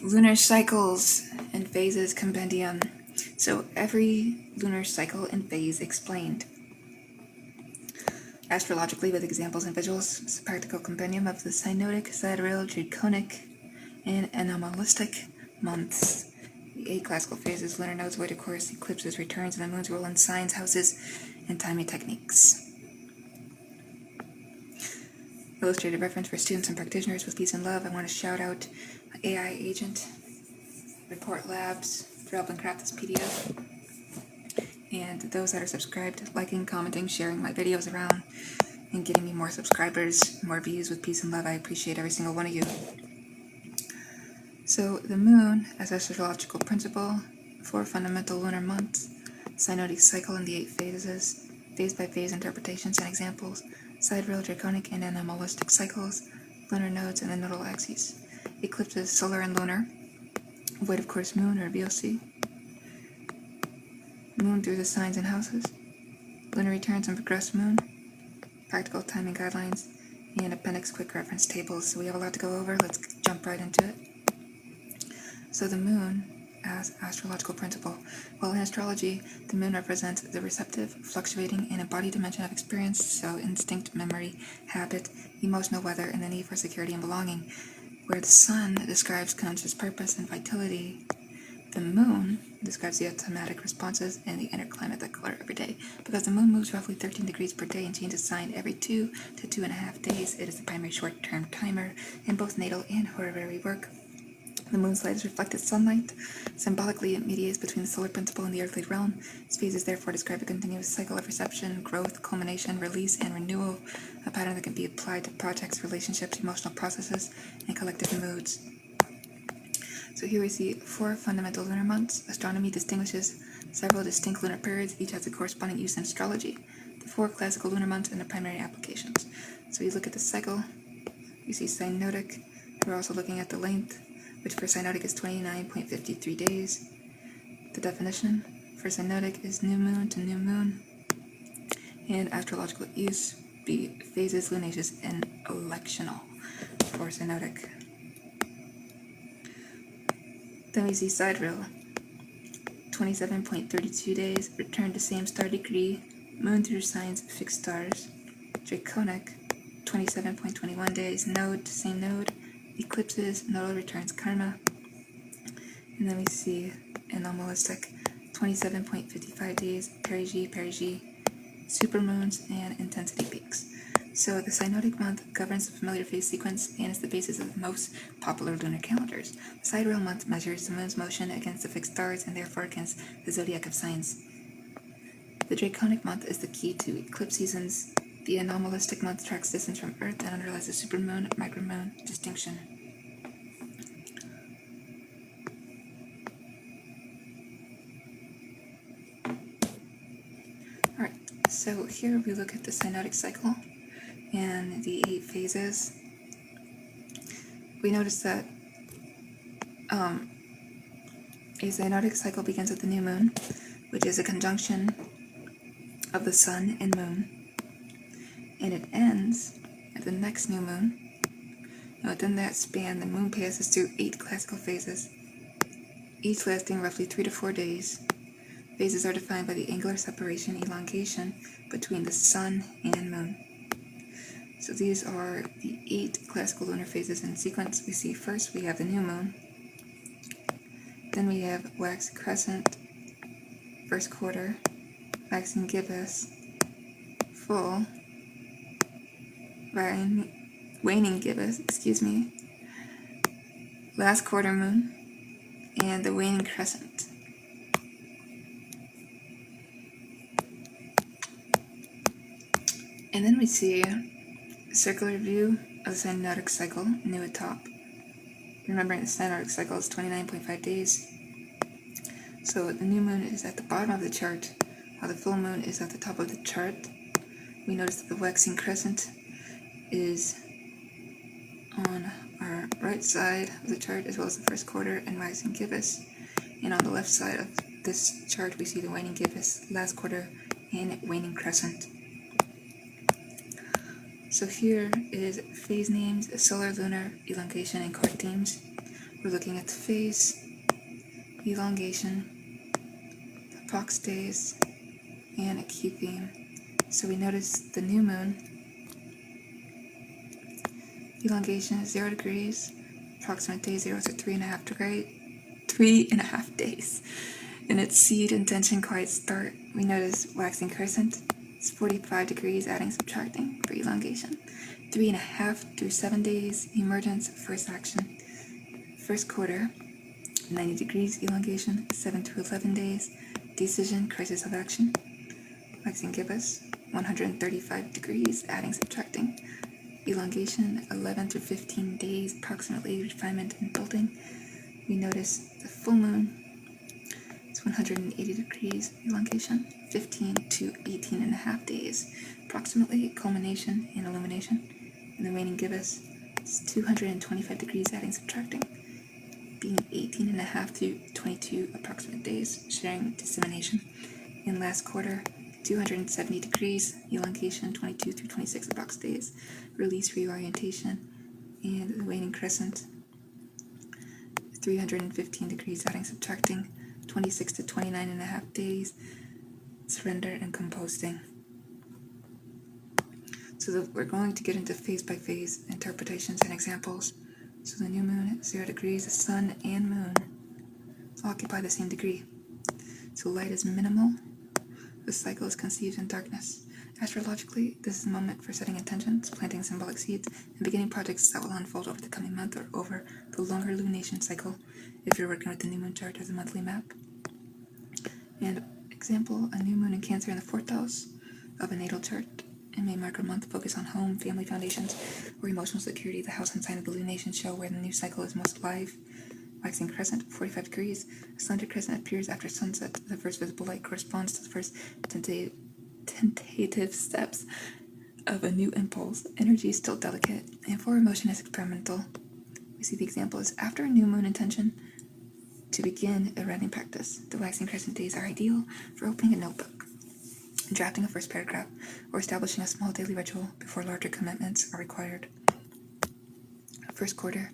Lunar cycles and phases compendium. So every lunar cycle and phase explained. Astrologically with examples and visuals, it's a practical compendium of the synodic, sidereal, draconic, and anomalistic months. The 8 classical phases, lunar nodes, void of course, eclipses, returns, and the moon's role in signs, houses, and timing techniques. Illustrated reference for students and practitioners with peace and love. I want to shout out my AI agent, Report Labs, for helping craft this PDF. And those that are subscribed, liking, commenting, sharing my videos around, and getting me more subscribers, more views with peace and love. I appreciate every single one of you. So the moon as astrological principle, 4 fundamental lunar months, synodic cycle and the 8 phases, phase by phase interpretations and examples, sidereal, draconic, and anomalistic cycles, lunar nodes and the nodal axes, eclipses, solar and lunar, void of course moon or VOC, moon through the signs and houses, lunar returns and progressed moon, practical timing guidelines, and appendix quick reference tables. So we have a lot to go over. Let's jump right into it. So the moon as astrological principle. Well, in astrology, the moon represents the receptive, fluctuating, and embodied dimension of experience, so instinct, memory, habit, emotional weather, and the need for security and belonging. Where the sun describes conscious purpose and vitality, the moon describes the automatic responses and the inner climate that color every day. Because the moon moves roughly 13 degrees per day and changes sign every 2 to 2.5 days, it is the primary short-term timer in both natal and horary work. The moon's light is reflected sunlight. Symbolically, it mediates between the solar principle and the earthly realm. Its phases therefore describe a continuous cycle of reception, growth, culmination, release, and renewal, a pattern that can be applied to projects, relationships, emotional processes, and collective moods. So here we see 4 fundamental lunar months. Astronomy distinguishes several distinct lunar periods, each has a corresponding use in astrology. The 4 classical lunar months and the primary applications. So you look at the cycle, you see synodic. We're also looking at the length, which for synodic is 29.53 days. The definition for synodic is new moon to new moon. And astrological use be phases, lunaceous, and electional for synodic. Then we see sidereal, 27.32 days, return to same star degree, moon through signs, fixed stars. Draconic, 27.21 days, node to same node, eclipses, nodal returns, karma. And then we see anomalistic, 27.55 days, perigee, supermoons, and intensity peaks. So the synodic month governs the familiar phase sequence and is the basis of most popular lunar calendars. The sidereal month measures the moon's motion against the fixed stars and therefore against the zodiac of signs. The draconic month is the key to eclipse seasons. The anomalistic month tracks distance from Earth and underlies the supermoon, micromoon distinction. Alright, so here we look at the synodic cycle and the 8 phases. We notice that a synodic cycle begins with the new moon, which is a conjunction of the sun and moon, and it ends at the next new moon. Now within that span, the moon passes through 8 classical phases, each lasting roughly 3 to 4 days. Phases are defined by the angular separation, elongation between the sun and moon. So these are the 8 classical lunar phases in sequence. We see first we have the new moon, then we have wax crescent, first quarter, waxing gibbous, full, waning gibbous, last quarter moon, and the waning crescent. And then we see a circular view of the synodic cycle, new at top. Remembering the synodic cycle is 29.5 days. So the new moon is at the bottom of the chart, while the full moon is at the top of the chart. We notice that the waxing crescent is on our right side of the chart, as well as the first quarter and waxing gibbous. And on the left side of this chart, we see the waning gibbous, last quarter, and waning crescent. So here is phase names, solar, lunar, elongation, and chord themes. We're looking at the phase, elongation, approx days, and a key theme. So we notice the new moon, elongation is 0 degrees, approximate day 0 to 3.5 days. In its seed intention quiet start, we notice waxing crescent is 45 degrees, adding subtracting for elongation. 3.5 through 7 days, emergence, first action. First quarter, 90 degrees, elongation, 7 to 11 days, decision, crisis of action. Waxing gibbous, 135 degrees, adding subtracting. Elongation, 11 through 15 days, approximately refinement and building. We notice the full moon, it's 180 degrees, elongation, 15 to 18.5 days, approximately culmination and illumination. And the waning gibbous is 225 degrees, adding subtracting, being 18.5 to 22 approximate days, sharing dissemination. In last quarter, 270 degrees, elongation, 22 through 26 approx days, release reorientation, and the waning crescent, 315 degrees, adding subtracting, 26 to 29.5 days, surrender and composting. So we're going to get into phase by phase interpretations and examples. So the new moon at 0 degrees, the sun and moon occupy the same degree. So light is minimal. The cycle is conceived in darkness. Astrologically, this is a moment for setting intentions, planting symbolic seeds, and beginning projects that will unfold over the coming month or over the longer lunation cycle if you're working with the new moon chart as a monthly map. And example, a new moon in Cancer in the 4th house of a natal chart. It may mark a month focused on home, family foundations, or emotional security. The house and sign of the lunation show where the new cycle is most alive. Waxing crescent, 45 degrees. A slender crescent appears after sunset. The first visible light corresponds to the first tentative steps of a new impulse. Energy is still delicate, and forward motion is experimental. We see the example is after a new moon intention to begin a writing practice. The waxing crescent days are ideal for opening a notebook, drafting a first paragraph, or establishing a small daily ritual before larger commitments are required. First quarter,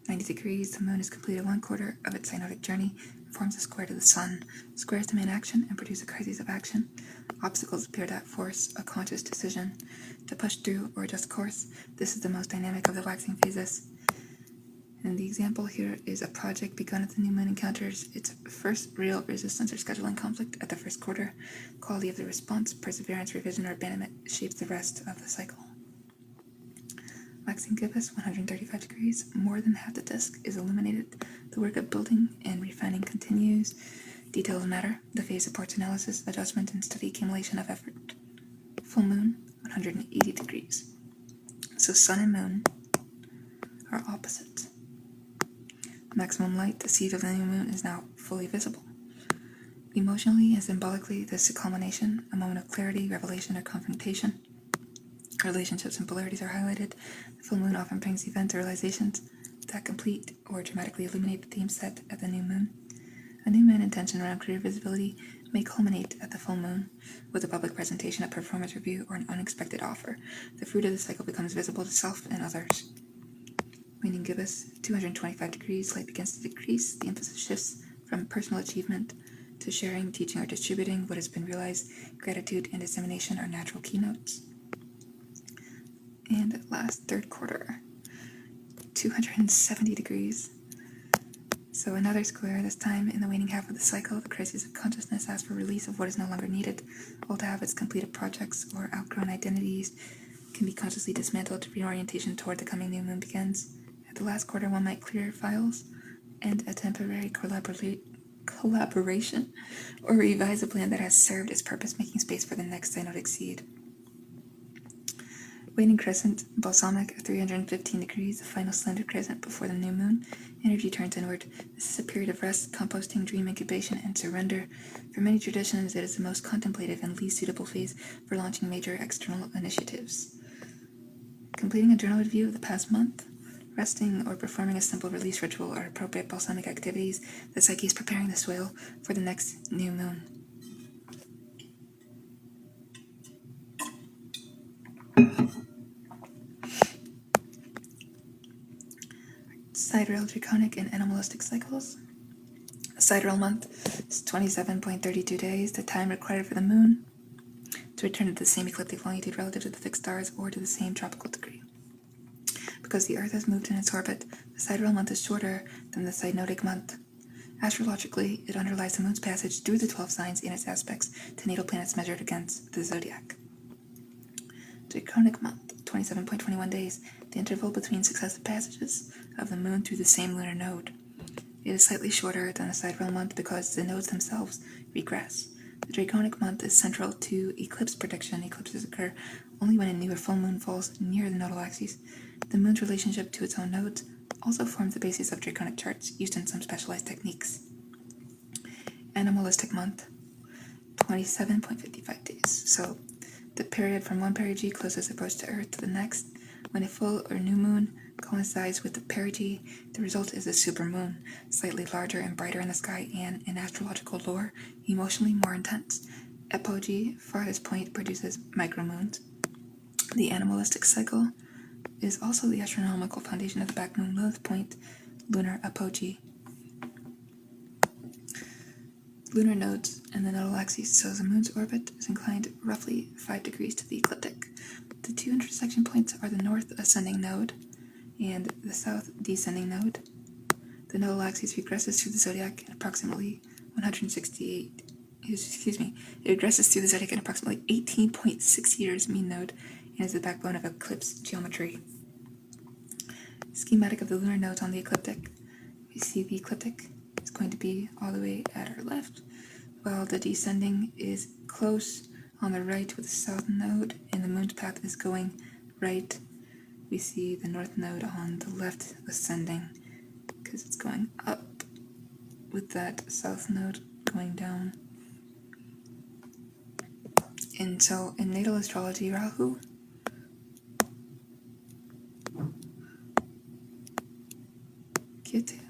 90 degrees, the moon has completed 1/4 of its cynotic journey and forms a square to the sun. Squares demand action and produce a crisis of action. Obstacles appear that force a conscious decision to push through or adjust course. This is the most dynamic of the waxing phases. And the example here is a project begun at the new moon encounters its first real resistance or scheduling conflict at the first quarter. Quality of the response, perseverance, revision, or abandonment shapes the rest of the cycle. Waxing gibbous, 135 degrees, more than half the disk is illuminated. The work of building and refining continues. Details matter. The phase supports analysis, adjustment, and steady accumulation of effort. Full moon, 180 degrees. So sun and moon are opposite. Maximum light, the seed of the new moon, is now fully visible. Emotionally and symbolically, this is a culmination, a moment of clarity, revelation, or confrontation. Relationships and polarities are highlighted. The full moon often brings events or realizations that complete or dramatically illuminate the theme set at the new moon. A new moon intention around career visibility may culminate at the full moon with a public presentation, a performance review, or an unexpected offer. The fruit of the cycle becomes visible to self and others. Waning gibbous, 225 degrees, light begins to decrease. The emphasis shifts from personal achievement to sharing, teaching, or distributing what has been realized. Gratitude and dissemination are natural keynotes. And at last, third quarter, 270 degrees. So another square, this time in the waning half of the cycle. The crisis of consciousness asks for release of what is no longer needed. Old habits, completed projects, or outgrown identities can be consciously dismantled. Reorientation toward the coming new moon begins. At the last quarter, one might clear files and a temporary collaboration or revise a plan that has served its purpose, making space for the next cynotic seed. Waning crescent, balsamic, 315 degrees, the final slender crescent before the new moon. Energy turns inward. This is a period of rest, composting, dream incubation, and surrender. For many traditions, it is the most contemplative and least suitable phase for launching major external initiatives. Completing a journal review of the past month, resting, or performing a simple release ritual are appropriate balsamic activities. The psyche is preparing the soil for the next new moon. Sidereal, draconic, and animalistic cycles. The sidereal month is 27.32 days, the time required for the moon to return to the same ecliptic longitude relative to the fixed stars or to the same tropical degree. Because the Earth has moved in its orbit, the sidereal month is shorter than the synodic month. Astrologically, it underlies the moon's passage through the 12 signs and its aspects to natal planets measured against the zodiac. Draconic month, 27.21 days, the interval between successive passages of the moon through the same lunar node. It is slightly shorter than the sidereal month because the nodes themselves regress. The draconic month is central to eclipse prediction. Eclipses occur only when a new or full moon falls near the nodal axis. The moon's relationship to its own nodes also forms the basis of draconic charts used in some specialized techniques. Animalistic month, 27.55 days. So the period from one perigee closest approach to Earth to the next. When a full or new moon coincides with the perigee, the result is a supermoon, slightly larger and brighter in the sky and, in astrological lore, emotionally more intense. Apogee, farthest point, produces micromoons. The animalistic cycle is also the astronomical foundation of the back moon lowest point, lunar apogee. Lunar nodes and the nodal axis, so the moon's orbit is inclined roughly 5 degrees to the ecliptic. The two intersection points are the north ascending node and the south descending node. The nodal axis regresses through the zodiac in approximately 18.6 years mean node and is the backbone of eclipse geometry. Schematic of the lunar nodes on the ecliptic. We see the ecliptic is going to be all the way at our left, while the descending is close on the right with the south node, and the moon's path is going right. We see the north node on the left ascending because it's going up with that south node going down. And so in natal astrology, Rahu Ketu.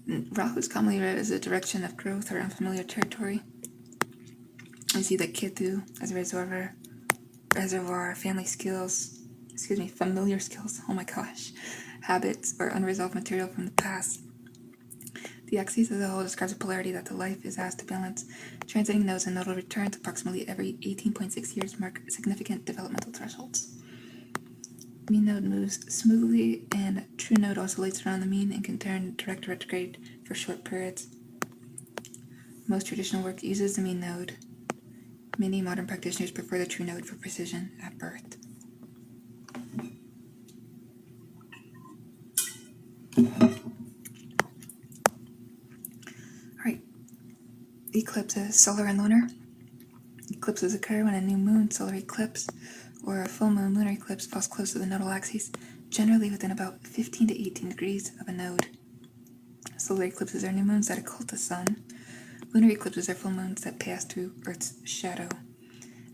Rahu is commonly read as a direction of growth or unfamiliar territory. We see that Ketu as a reservoir, familiar skills, habits, or unresolved material from the past. The axis as a whole describes a polarity that the life is asked to balance. Transiting nodes and nodal returns approximately every 18.6 years mark significant developmental thresholds. Mean node moves smoothly, and true node oscillates around the mean and can turn direct retrograde for short periods. Most traditional work uses the mean node. Many modern practitioners prefer the true node for precision at birth. Alright, eclipses, solar and lunar. Eclipses occur when a new moon, solar eclipse, or a full moon, lunar eclipse falls close to the nodal axis, generally within about 15 to 18 degrees of a node. Solar eclipses are new moons that occult the sun. Lunar eclipses are full moons that pass through Earth's shadow.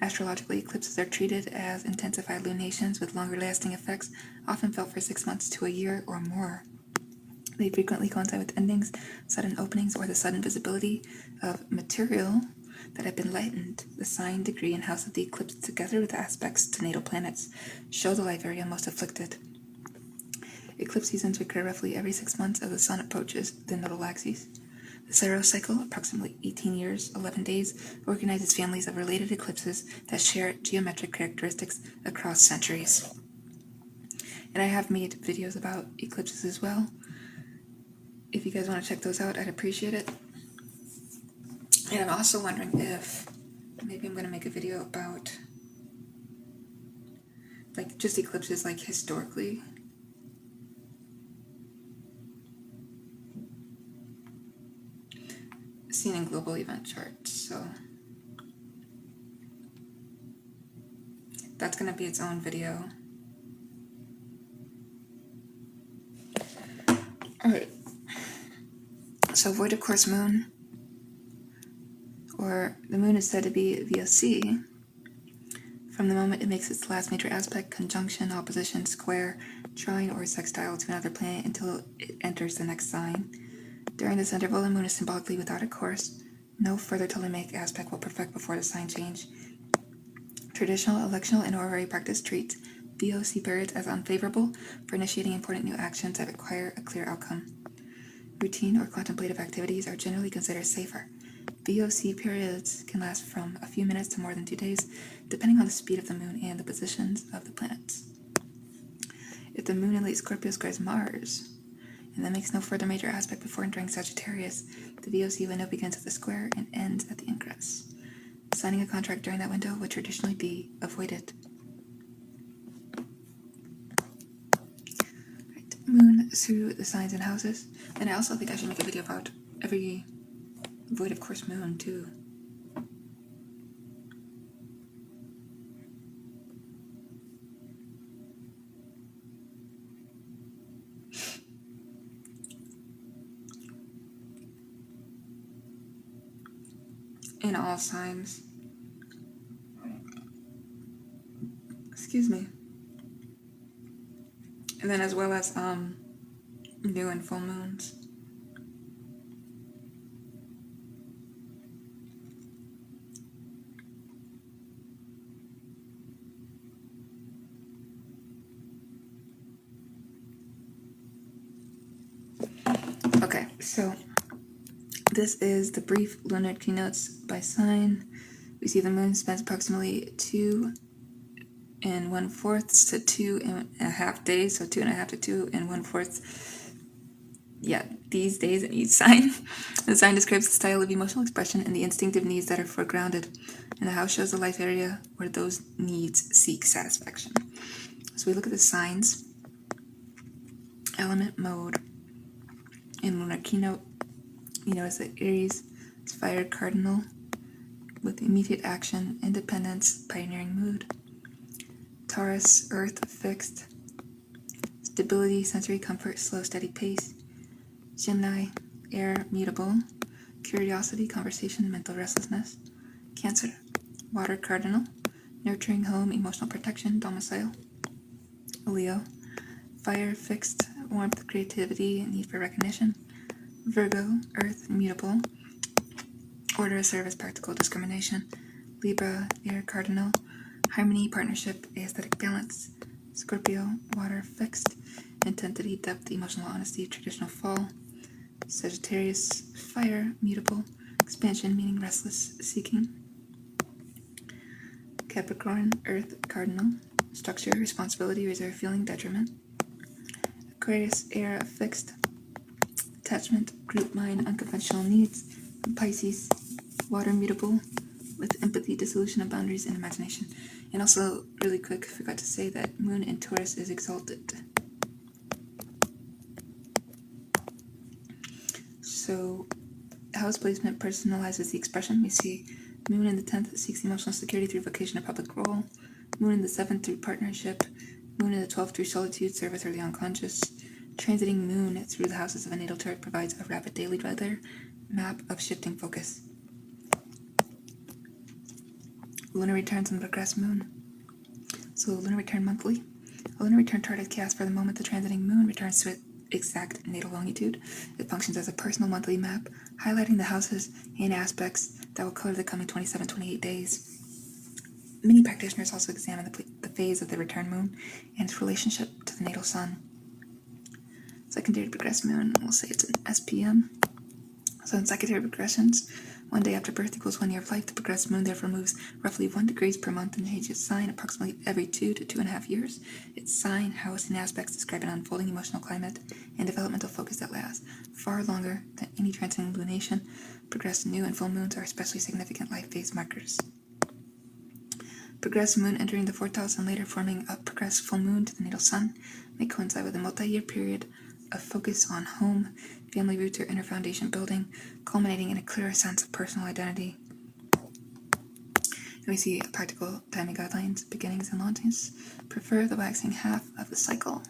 Astrologically, eclipses are treated as intensified lunations with longer-lasting effects, often felt for 6 months to a year or more. They frequently coincide with endings, sudden openings, or the sudden visibility of material that have been lightened. The sign, degree, and house of the eclipse, together with aspects to natal planets, show the life area most afflicted. Eclipse seasons recur roughly every 6 months as the sun approaches the nodal axis. The Saros cycle, approximately 18 years, 11 days, organizes families of related eclipses that share geometric characteristics across centuries. And I have made videos about eclipses as well. If you guys want to check those out, I'd appreciate it. And I'm also wondering if maybe I'm going to make a video about just eclipses historically. Seen in global event charts, so that's going to be its own video. Alright, so void of course moon, or the moon is said to be VOC from the moment it makes its last major aspect, conjunction, opposition, square, trine, or sextile to another planet until it enters the next sign. During this interval, the moon is symbolically without a course. No further Ptolemaic aspect will perfect before the sign change. Traditional electional and orrery practice treats VOC periods as unfavorable for initiating important new actions that require a clear outcome. Routine or contemplative activities are generally considered safer. VOC periods can last from a few minutes to more than 2 days, depending on the speed of the moon and the positions of the planets. If the moon in late Scorpio squares Mars, and then makes no further major aspect before entering Sagittarius, the VOC window begins at the square and ends at the ingress. Signing a contract during that window would traditionally be avoided. Right. Moon through the signs and houses. And I also think I should make a video about every void of course moon too. In all signs. Excuse me. And then as well as new and full moons. Okay, so this is the brief lunar keynotes by sign. We see the moon spends approximately 2 1/4 to 2.5 days, so 2.5 to 2 1/4. Yeah, these days in each sign. The sign describes the style of emotional expression and the instinctive needs that are foregrounded, and the house shows the life area where those needs seek satisfaction. So we look at the signs, element, mode. In lunar keynote, you notice that Aries is fire cardinal with immediate action, independence, pioneering mood. Taurus, earth, fixed, stability, sensory comfort, slow, steady pace. Gemini, air, mutable, curiosity, conversation, mental restlessness. Cancer, water, cardinal, nurturing, home, emotional protection, domicile. Leo, fire, fixed, warmth, creativity, need for recognition. Virgo, earth, mutable, order, service, practical, discrimination. Libra, air, cardinal, harmony, partnership, aesthetic balance. Scorpio, water, fixed, intensity, depth, emotional honesty, traditional fall. Sagittarius, fire, mutable, expansion, meaning restless, seeking. Capricorn, earth, cardinal, structure, responsibility, reserve, feeling, detriment. Aquarius, air, fixed, attachment, group mind, unconventional needs. Pisces, water, mutable, with empathy, dissolution of boundaries, and imagination. And also, really quick, forgot to say that moon in Taurus is exalted. So, house placement personalizes the expression. We see moon in the 10th seeks emotional security through vocation or public role. Moon in the 7th through partnership. Moon in the 12th through solitude, service, or the unconscious. Transiting moon through the houses of a natal chart provides a rapid daily weather map of shifting focus. Lunar returns and progress moon. So lunar return monthly. A lunar return chart is cast for the moment the transiting moon returns to its exact natal longitude. It functions as a personal monthly map, highlighting the houses and aspects that will color the coming 27-28 days. Many practitioners also examine the phase of the return moon and its relationship to the natal sun. Secondary progressed moon, we'll say it's an SPM. So in secondary progressions, 1 day after birth equals 1 year of life. The progressed moon therefore moves roughly 1 degree per month and changes sign approximately every 2 to 2.5 years. Its sign, house, and aspects describe an unfolding emotional climate and developmental focus that lasts far longer than any transiting lunation. Progressed new and full moons are especially significant life phase markers. Progressed moon entering the 4th house and later forming a progressed full moon to the natal sun may coincide with a multi-year period of focus on home, family roots, or inner foundation building, culminating in a clearer sense of personal identity. And we see practical timing guidelines, beginnings and launchings. Prefer the waxing half of the cycle,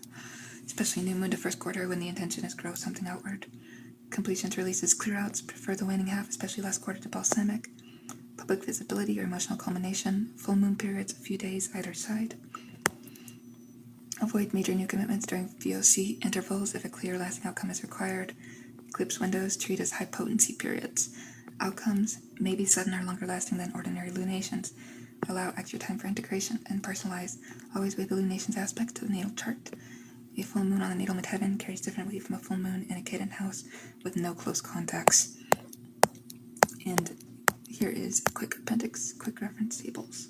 especially new moon to first quarter when the intention is grow something outward. Completions, releases, clear-outs. Prefer the waning half, especially last quarter to balsamic. Public visibility or emotional culmination. Full moon periods, a few days either side. Avoid major new commitments during VOC intervals if a clear, lasting outcome is required. Eclipse windows treat as high-potency periods. Outcomes may be sudden or longer lasting than ordinary lunations. Allow extra time for integration and personalize. Always weigh the lunation's aspect to the natal chart. A full moon on the natal midheaven carries differently from a full moon in a Caden house with no close contacts. And here is a quick appendix, quick reference tables.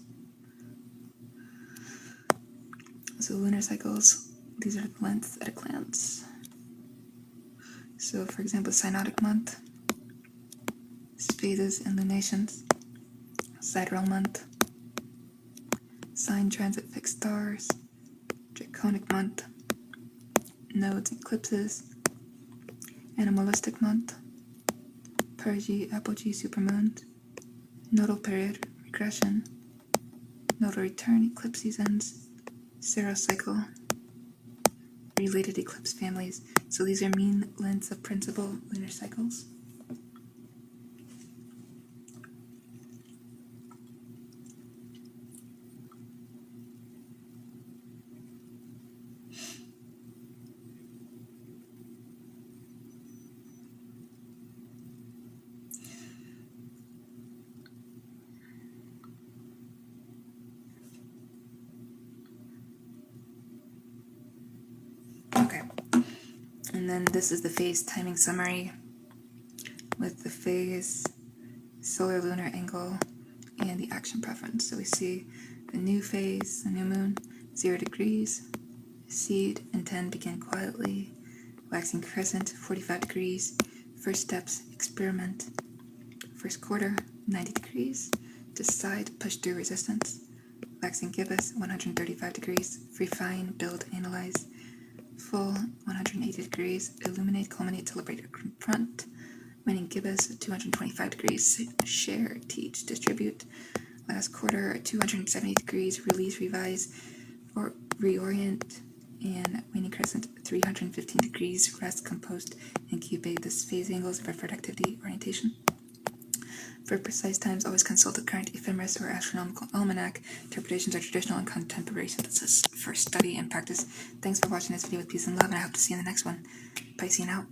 So lunar cycles, these are the lengths at a glance. So for example, synodic month, phases and lunations, sidereal month, sign transit fixed stars, draconic month, nodes and eclipses, animalistic month, perigee, apogee, supermoon, nodal period, regression, nodal return, eclipse seasons, cycle, related eclipse families. So these are mean lengths of principal lunar cycles. Okay, and then this is the phase timing summary with the phase, solar lunar angle, and the action preference. So we see the new phase, the new moon, 0 degrees, seed and 10 begin quietly, waxing crescent, 45 degrees, first steps, experiment, first quarter, 90 degrees, decide, push through resistance, waxing gibbous, 135 degrees, refine, build, analyze, full, 180 degrees, illuminate, culminate, celebrate, or confront, waning gibbous, 225 degrees, share, teach, distribute, last quarter, 270 degrees, release, revise, or reorient, and waning crescent, 315 degrees, rest, compost, incubate. This phase angles for productivity orientation. For precise times, always consult the current ephemeris or astronomical almanac. Interpretations are traditional and contemporary synthesis for study and practice. Thanks for watching this video with peace and love, and I hope to see you in the next one. Piscean out.